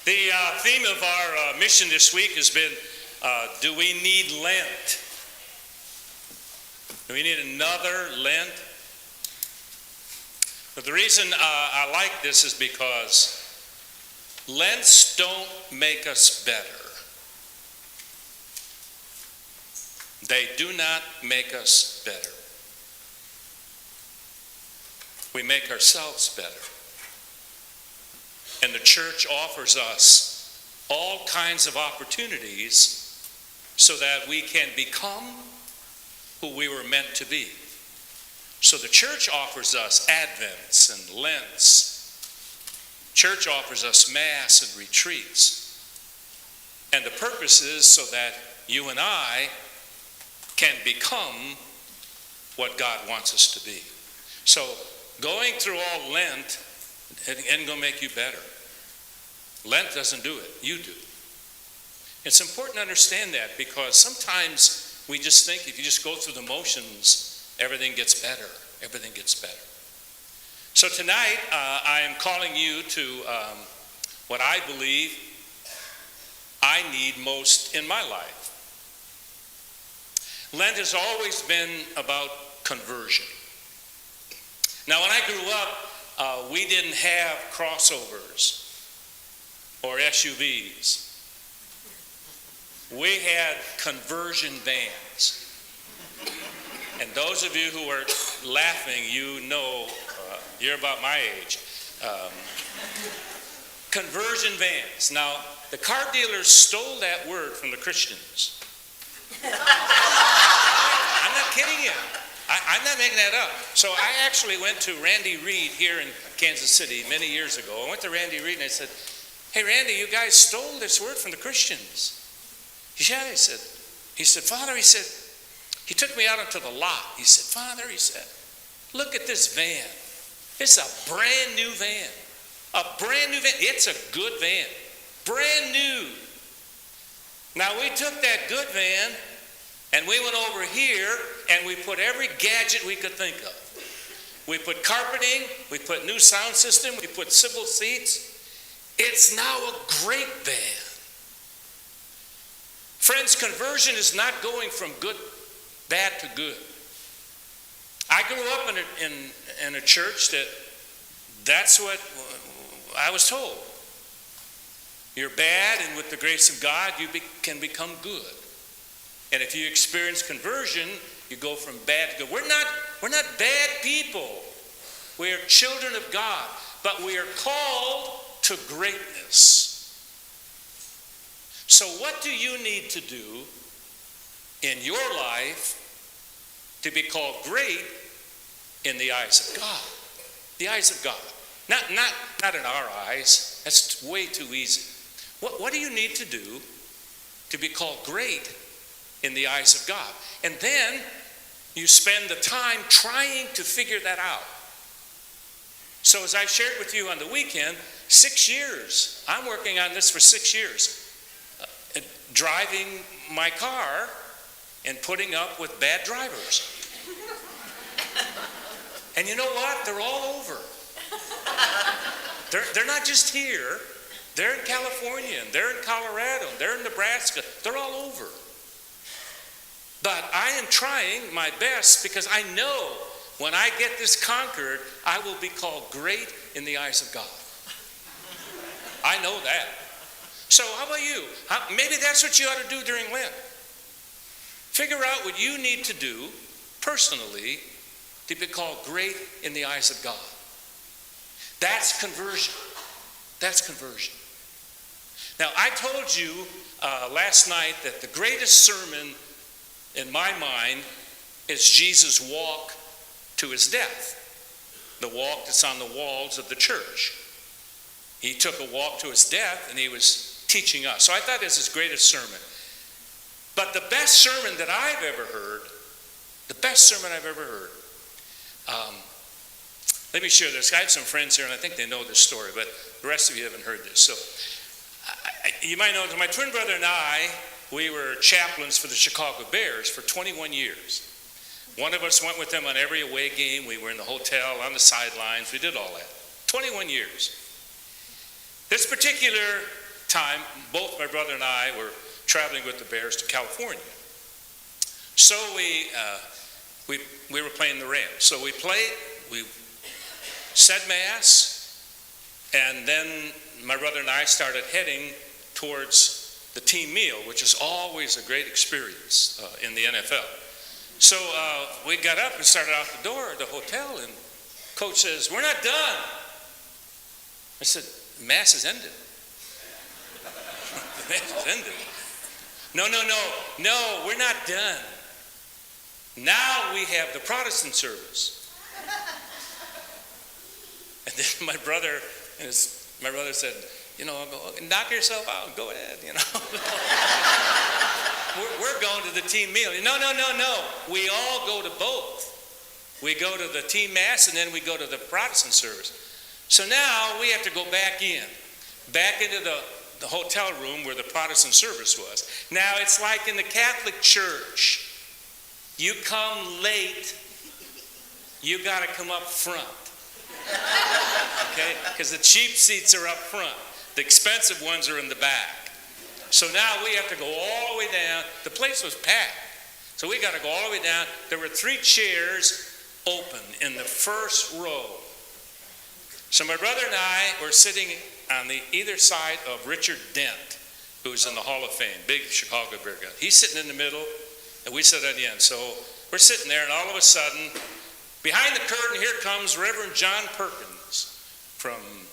The theme of our mission this week has been, do we need Lent? Do we need another Lent? But the reason I like this is because Lents don't make us better. They do not make us better. We make ourselves better. And the church offers us all kinds of opportunities so that we can become who we were meant to be. So the church offers us Advents and Lents. Church offers us Mass and retreats. And the purpose is so that you and I can become what God wants us to be. So going through all Lent isn't going to make you better. Lent doesn't do it. You do. It's important to understand that because sometimes we just think if you just go through the motions, everything gets better. Everything gets better. So tonight, I am calling you to what I believe I need most in my life. Lent has always been about conversion. Now, when I grew up, we didn't have crossovers or SUVs. We had conversion vans. And those of you who are laughing, you know, you're about my age. Conversion vans. Now, the car dealers stole that word from the Christians. I'm not kidding you. I'm not making that up. So I actually went to Randy Reed here in Kansas City many years ago. I went to Randy Reed and I said, "Hey, Randy, you guys stole this word from the Christians." Yeah, he said, "Father," he said, he took me out onto the lot. He said, "Father," he said, "look at this van. It's a brand new van. A brand new van. It's a good van. Brand new." Now, we took that good van and we went over here and we put every gadget we could think of. We put carpeting, we put new sound system, we put swivel seats. It's now a great van. Friends, conversion is not going from bad to good. I grew up in a church that's what I was told. You're bad, and with the grace of God, you can become good. And if you experience conversion, you go from bad to good. We're not bad people. We are children of God, but we are called to greatness. So what do you need to do in your life to be called great in the eyes of God? The eyes of God. Not in our eyes. That's way too easy. What do you need to do to be called great in the eyes of God? And then you spend the time trying to figure that out. So as I shared with you on the weekend, 6 years. I'm working on this for 6 years. Driving my car and putting up with bad drivers. And you know what? They're all over. They're not just here. They're in California, and they're in Colorado, and they're in Nebraska. They're all over. But I am trying my best because I know when I get this conquered, I will be called great in the eyes of God. I know that. So how about you? Maybe that's what you ought to do during Lent. Figure out what you need to do personally to be called great in the eyes of God. That's conversion. That's conversion. Now, I told you last night that the greatest sermon in my mind is Jesus' walk to his death. The walk that's on the walls of the church. He took a walk to his death and he was teaching us. So I thought this is his greatest sermon. But the best sermon that I've ever heard, let me share this. I have some friends here and I think they know this story, but the rest of you haven't heard this. So you might know that my twin brother and I, we were chaplains for the Chicago Bears for 21 years. One of us went with them on every away game. We were in the hotel, on the sidelines. We did all that. 21 years. This particular time, both my brother and I were traveling with the Bears to California. So we were playing the Rams. So we said Mass, and then my brother and I started heading towards the team meal, which is always a great experience in the NFL. So we got up and started out the door of the hotel, and Coach says, "We're not done." I said, "Mass is ended." The Mass is ended. No, we're not done. Now we have the Protestant service. And then my brother said, "Knock yourself out, go ahead, We're going to the team meal." No. We all go to both. We go to the team mass, and then we go to the Protestant service. So now we have to go back into the hotel room where the Protestant service was. Now it's like in the Catholic Church. You come late, you got to come up front. Okay? Because the cheap seats are up front. The expensive ones are in the back. So now we have to go all the way down. The place was packed. So we got to go all the way down. There were 3 chairs open in the first row. So my brother and I were sitting on the either side of Richard Dent, who's in the Hall of Fame, big Chicago Bear guy. He's sitting in the middle, and we sit at the end. So we're sitting there, and all of a sudden, behind the curtain, here comes Reverend John Perkins, from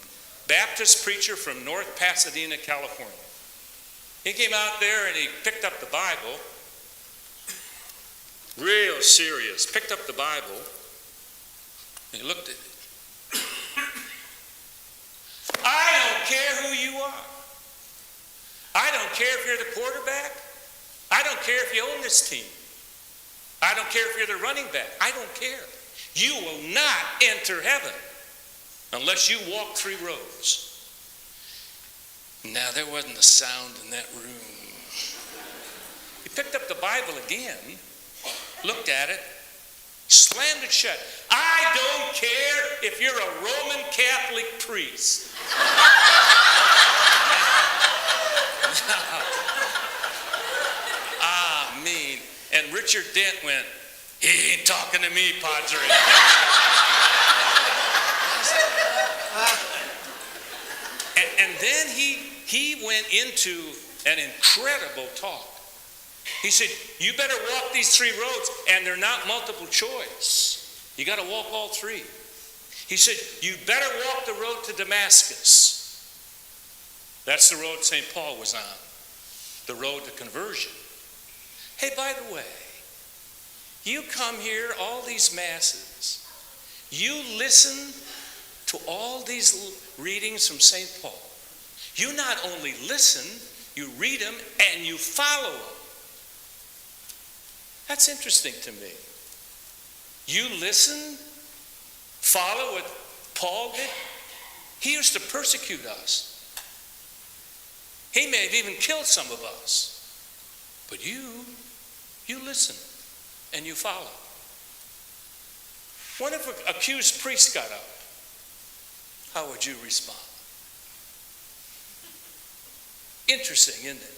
Baptist preacher from North Pasadena, California. He came out there and he picked up the Bible, real serious, picked up the Bible, and he looked at it. "I don't care who you are. I don't care if you're the quarterback. I don't care if you own this team. I don't care if you're the running back. I don't care. You will not enter heaven unless you walk 3 rows." Now, there wasn't a sound in that room. He picked up the Bible again, looked at it, slammed it shut. "I don't care if you're a Roman Catholic priest." Mean. And Richard Dent went, "He ain't talking to me, Padre." And then he went into an incredible talk. He said, "You better walk these 3 roads, and they're not multiple choice. You got to walk all 3. He said, "You better walk the road to Damascus." That's the road St. Paul was on, the road to conversion. Hey, by the way, you come here, all these masses, you listen to all these readings from St. Paul. You not only listen, you read them and you follow them. That's interesting to me. You listen, follow what Paul did. He used to persecute us. He may have even killed some of us. But you listen and you follow. What if an accused priest got up? How would you respond? Interesting, isn't it?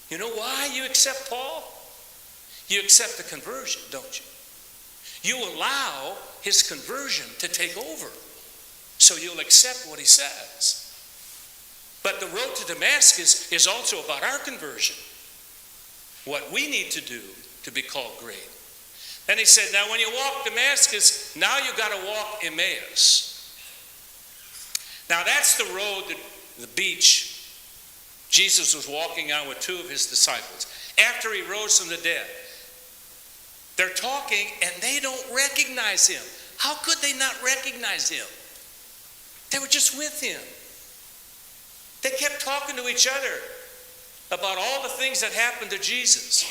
You know why you accept Paul? You accept the conversion, don't you? You allow his conversion to take over. So you'll accept what he says. But the road to Damascus is also about our conversion. What we need to do to be called great. Then he said, now when you walk Damascus, now you got to walk Emmaus. Now that's the road, the beach Jesus was walking on with 2 of his disciples. After he rose from the dead. They're talking and they don't recognize him. How could they not recognize him? They were just with him. They kept talking to each other about all the things that happened to Jesus.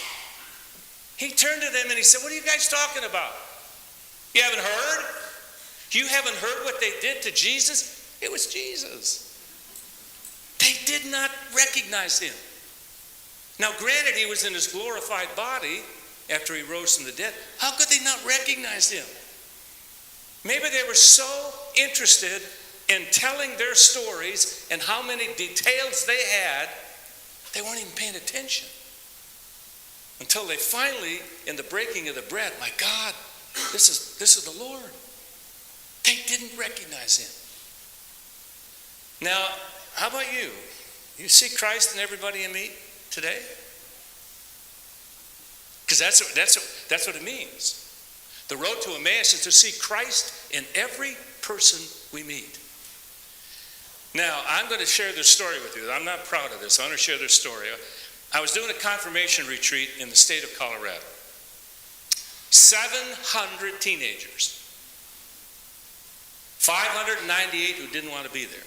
He turned to them and he said, what are you guys talking about? You haven't heard? You haven't heard what they did to Jesus? It was Jesus. They did not recognize him. Now, granted, he was in his glorified body after he rose from the dead. How could they not recognize him? Maybe they were so interested in telling their stories and how many details they had, they weren't even paying attention. Until they finally, in the breaking of the bread, my God, this is the Lord. They didn't recognize him. Now, how about you? You see Christ in everybody you meet today? Because that's what it means. The road to Emmaus is to see Christ in every person we meet. Now, I'm going to share this story with you. I'm not proud of this. I'm going to share this story. I was doing a confirmation retreat in the state of Colorado. 700 teenagers. 598 who didn't want to be there.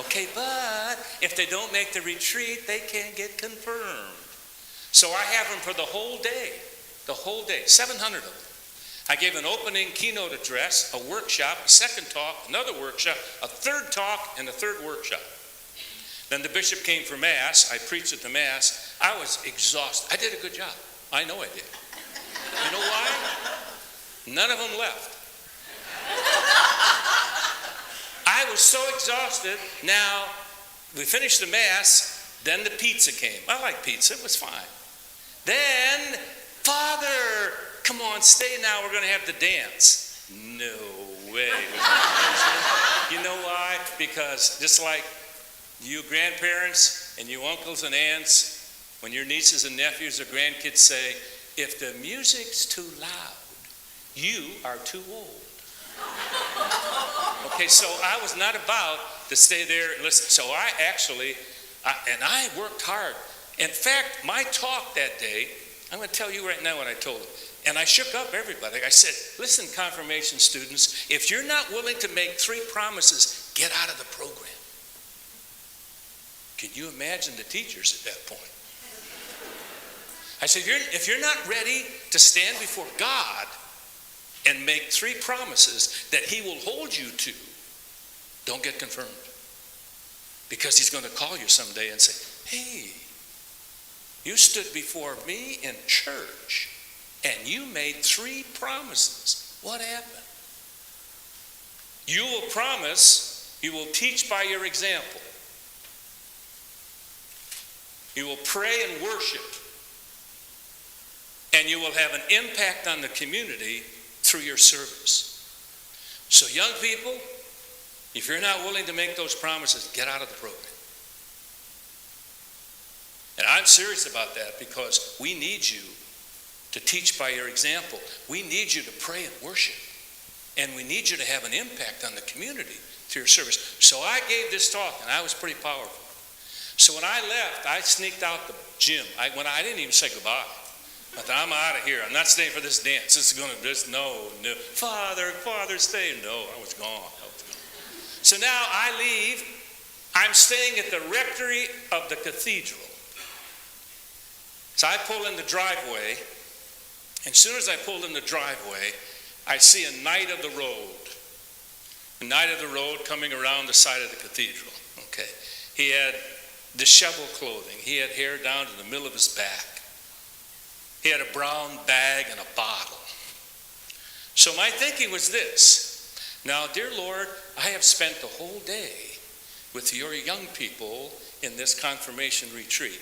Okay, but if they don't make the retreat, they can't get confirmed. So I have them for the whole day, 700 of them. I gave an opening keynote address, a workshop, a second talk, another workshop, a third talk, and a third workshop. Then the bishop came for Mass. I preached at the Mass. I was exhausted. I did a good job. I know I did. You know why? None of them left. I was so exhausted. Now, we finished the Mass, then the pizza came. I like pizza, it was fine. Then, Father, come on, stay now, we're going to have the dance. No way. You know why? Because just like you grandparents and you uncles and aunts, when your nieces and nephews or grandkids say, if the music's too loud, you are too old. Okay, so I was not about to stay there and listen. So I worked hard. In fact, my talk that day, I'm going to tell you right now what I told them. And I shook up everybody. I said, listen, confirmation students, if you're not willing to make 3 promises, get out of the program. Can you imagine the teachers at that point? I said, if you're not ready to stand before God and make 3 promises that he will hold you to, don't get confirmed. Because he's going to call you someday and say, hey, you stood before me in church and you made 3 promises. What happened? You will promise, you will teach by your example. You will pray and worship. And you will have an impact on the community through your service. So young people, if you're not willing to make those promises, get out of the program. And I'm serious about that because we need you to teach by your example. We need you to pray and worship. And we need you to have an impact on the community through your service. So I gave this talk and I was pretty powerful. So when I left, I sneaked out the gym. I didn't even say goodbye. I thought, I'm out of here. I'm not staying for this dance. This is going to, no. Father, stay. No, I was gone. So now I leave. I'm staying at the rectory of the cathedral. So I pull in the driveway. And as soon as I pulled in the driveway, I see a knight of the road. A knight of the road coming around the side of the cathedral. Okay. He had disheveled clothing. He had hair down to the middle of his back. He had a brown bag and a bottle. So my thinking was this. Now, dear Lord, I have spent the whole day with your young people in this confirmation retreat.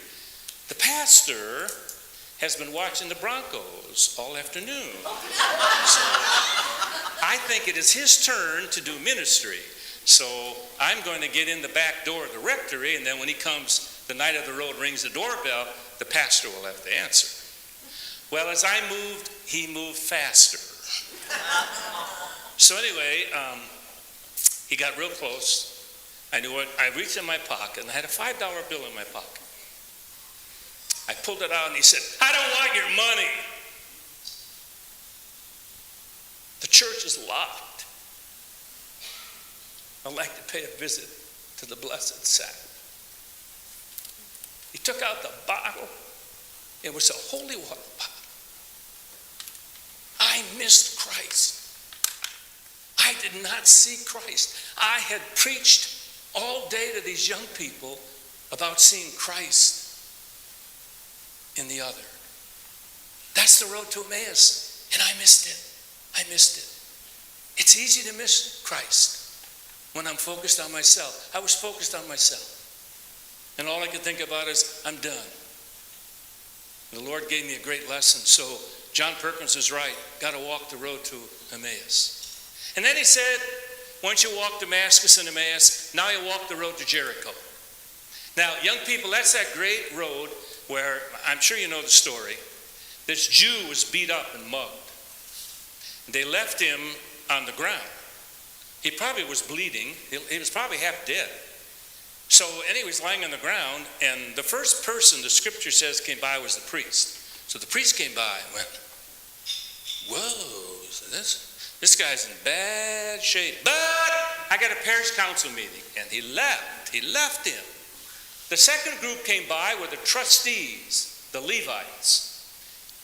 The pastor has been watching the Broncos all afternoon. So I think it is his turn to do ministry. So I'm going to get in the back door of the rectory, and then when he comes, the night of the road rings the doorbell, the pastor will have to answer. Well, as I moved, he moved faster. So anyway, he got real close. I knew what. I reached in my pocket, and I had a $5 bill in my pocket. I pulled it out, and he said, I don't want your money. The church is locked. I'd like to pay a visit to the blessed Sabbath. He took out the bottle. It was a holy water bottle. I missed Christ. I did not see Christ. I had preached all day to these young people about seeing Christ in the other. That's the road to Emmaus. And I missed it. It's easy to miss Christ when I'm focused on myself. I was focused on myself. And all I could think about is, I'm done. The Lord gave me a great lesson. So John Perkins is right. Got to walk the road to Emmaus. And then he said, once you walk Damascus and Emmaus, now you walk the road to Jericho. Now, young people, that's that great road where, I'm sure you know the story. This Jew was beat up and mugged. They left him on the ground. He probably was bleeding. He was probably half dead. So, and he was lying on the ground, and the first person the scripture says came by was the priest. So the priest came by and went, whoa, so this guy's in bad shape. But I got a parish council meeting, and he left him. The second group came by were the trustees, the Levites.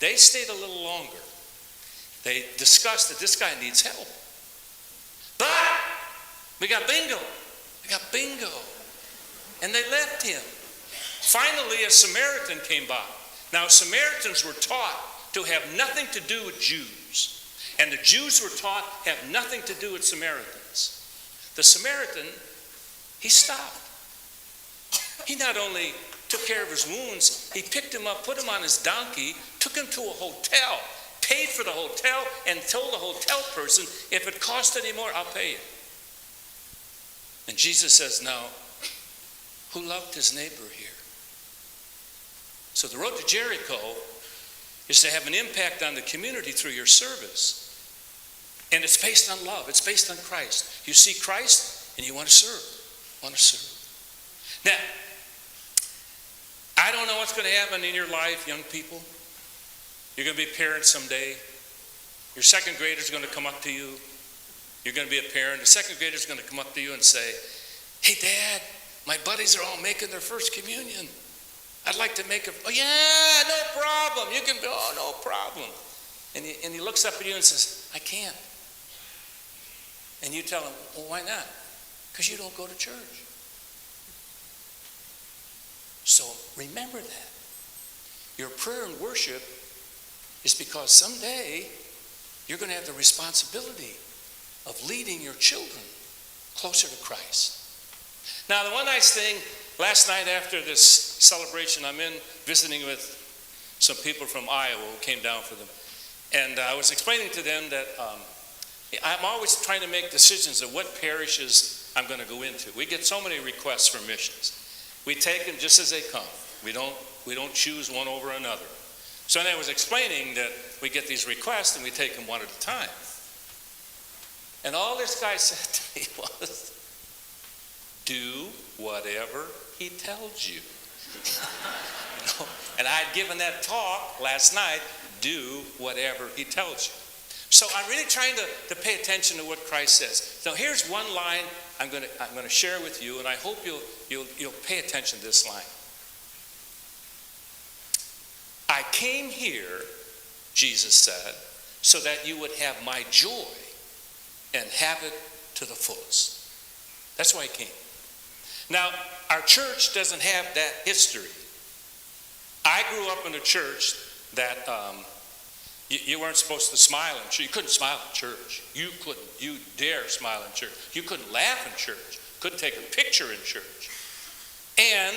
They stayed a little longer. They discussed that this guy needs help. But we got bingo. And they left him. Finally, a Samaritan came by. Now, Samaritans were taught to have nothing to do with Jews. And the Jews were taught to have nothing to do with Samaritans. The Samaritan, he stopped. He not only took care of his wounds, he picked him up, put him on his donkey, took him to a hotel, paid for the hotel, and told the hotel person, if it costs any more, I'll pay you. And Jesus says, now, who loved his neighbor here? So the road to Jericho is to have an impact on the community through your service. And it's based on love. It's based on Christ. You see Christ and you want to serve. Now, I don't know what's going to happen in your life, young people. You're going to be parents someday. Your second grader is going to come up to you. You're going to be a parent. The second grader is going to come up to you and say, hey, Dad, my buddies are all making their first communion. I'd like to make oh, yeah, no problem. You can, no problem. And he looks up at you and says, I can't. And you tell him, well, why not? Because you don't go to church. So remember that. Your prayer and worship is because someday you're going to have the responsibility of leading your children closer to Christ. Now, the one nice thing, last night after this celebration, I'm in visiting with some people from Iowa who came down for them. And I was explaining to them that I'm always trying to make decisions of what parishes I'm going to go into. We get so many requests for missions. We take them just as they come. We don't choose one over another. So then I was explaining that we get these requests and we take them one at a time. And all this guy said to me was, do whatever he tells you. And I had given that talk last night, do whatever he tells you. So I'm really trying to pay attention to what Christ says. Now here's one line I'm going to share with you, and I hope you'll pay attention to this line. I came here, Jesus said, so that you would have my joy and have it to the fullest. That's why I came. Now, our church doesn't have that history. I grew up in a church that you weren't supposed to smile in church. You couldn't smile in church. You dare smile in church. You couldn't laugh in church. Couldn't take a picture in church. And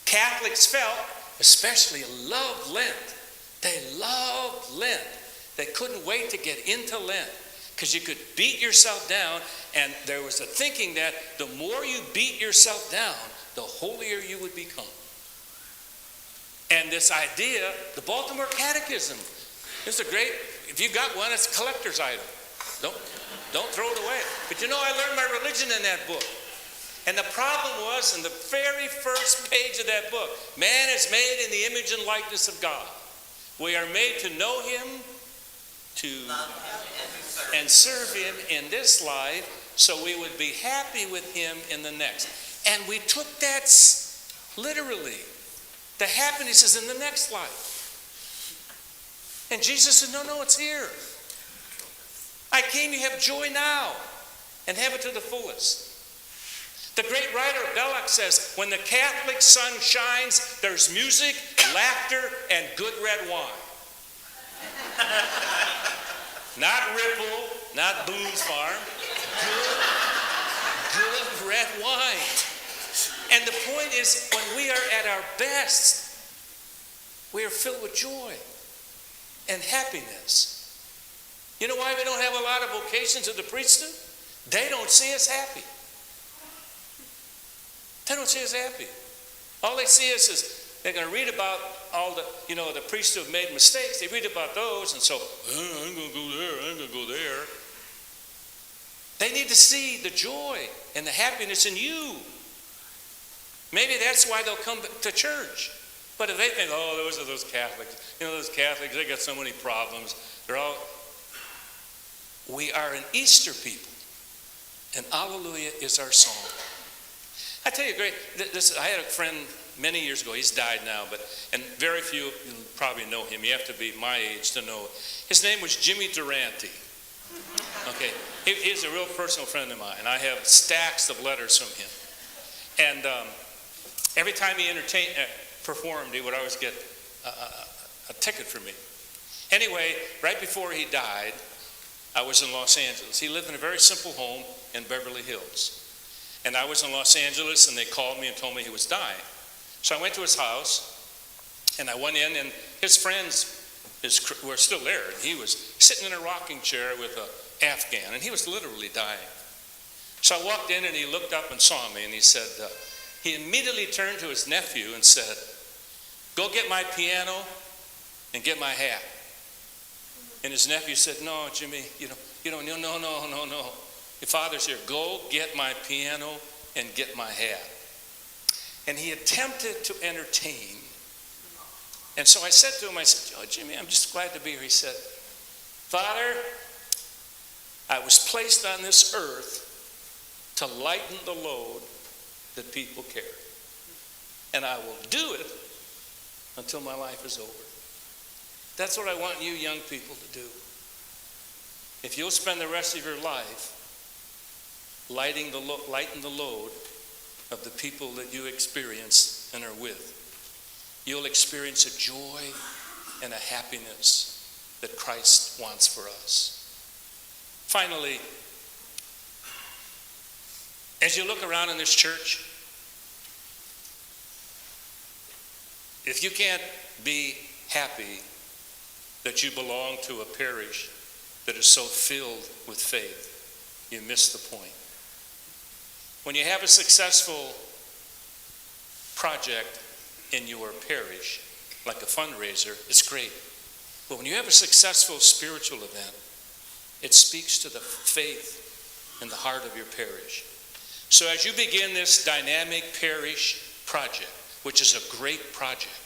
Catholics felt, especially loved Lent. They loved Lent. They couldn't wait to get into Lent because you could beat yourself down, and there was a thinking that the more you beat yourself down, the holier you would become. And this idea, the Baltimore Catechism, it's a great, if you got one, it's a collector's item. Don't throw it away. But you know, I learned my religion in that book. And the problem was, in the very first page of that book, man is made in the image and likeness of God. We are made to know him, to and serve him in this life, so we would be happy with him in the next. And we took that literally. The happiness is in the next life. And Jesus said, no, it's here. I came to have joy now and have it to the fullest. The great writer Belloc says, when the Catholic sun shines, there's music, laughter, and good red wine. Not Ripple, not Boone's Farm. Good red wine. And the point is, when we are at our best, we are filled with joy and happiness. You know why we don't have a lot of vocations of the priesthood? They don't see us happy. They don't see us happy. All they see us is they're going to read about all the, the priests who have made mistakes. They read about those, and so, I'm going to go there, I'm going to go there. They need to see the joy and the happiness in you. Maybe that's why they'll come to church. But if they think, oh, those are those Catholics. Those Catholics, they got so many problems. We are an Easter people. And Alleluia is our song. I tell you, I had a friend many years ago. He's died now, and very few probably know him. You have to be my age to know. His name was Jimmy Durante. Okay, he's a real personal friend of mine. I have stacks of letters from him. And every time he performed, he would always get a ticket for me. Anyway, right before he died, I was in Los Angeles. He lived in a very simple home in Beverly Hills. And I was in Los Angeles, and they called me and told me he was dying. So I went to his house, and I went in, and his friends were still there. And he was sitting in a rocking chair with an Afghan, and he was literally dying. So I walked in, and he looked up and saw me, and he said, he immediately turned to his nephew and said, go get my piano and get my hat. And his nephew said, no, Jimmy, no. Your father's here. Go get my piano and get my hat. And he attempted to entertain. And so I said to him, oh, Jimmy, I'm just glad to be here. He said, Father, I was placed on this earth to lighten the load that people carry. And I will do it until my life is over. That's what I want you young people to do. If you'll spend the rest of your life lighten the load of the people that you experience and are with, you'll experience a joy and a happiness that Christ wants for us. Finally, as you look around in this church, if you can't be happy that you belong to a parish that is so filled with faith, you miss the point. When you have a successful project in your parish, like a fundraiser, it's great. But when you have a successful spiritual event, it speaks to the faith in the heart of your parish. So as you begin this dynamic parish project, which is a great project,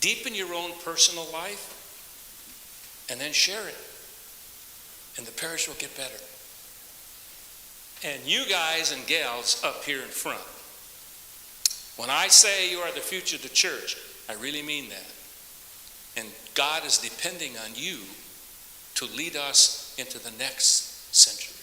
deepen your own personal life and then share it. And the parish will get better. And you guys and gals up here in front, when I say you are the future of the church, I really mean that. And God is depending on you to lead us into the next century.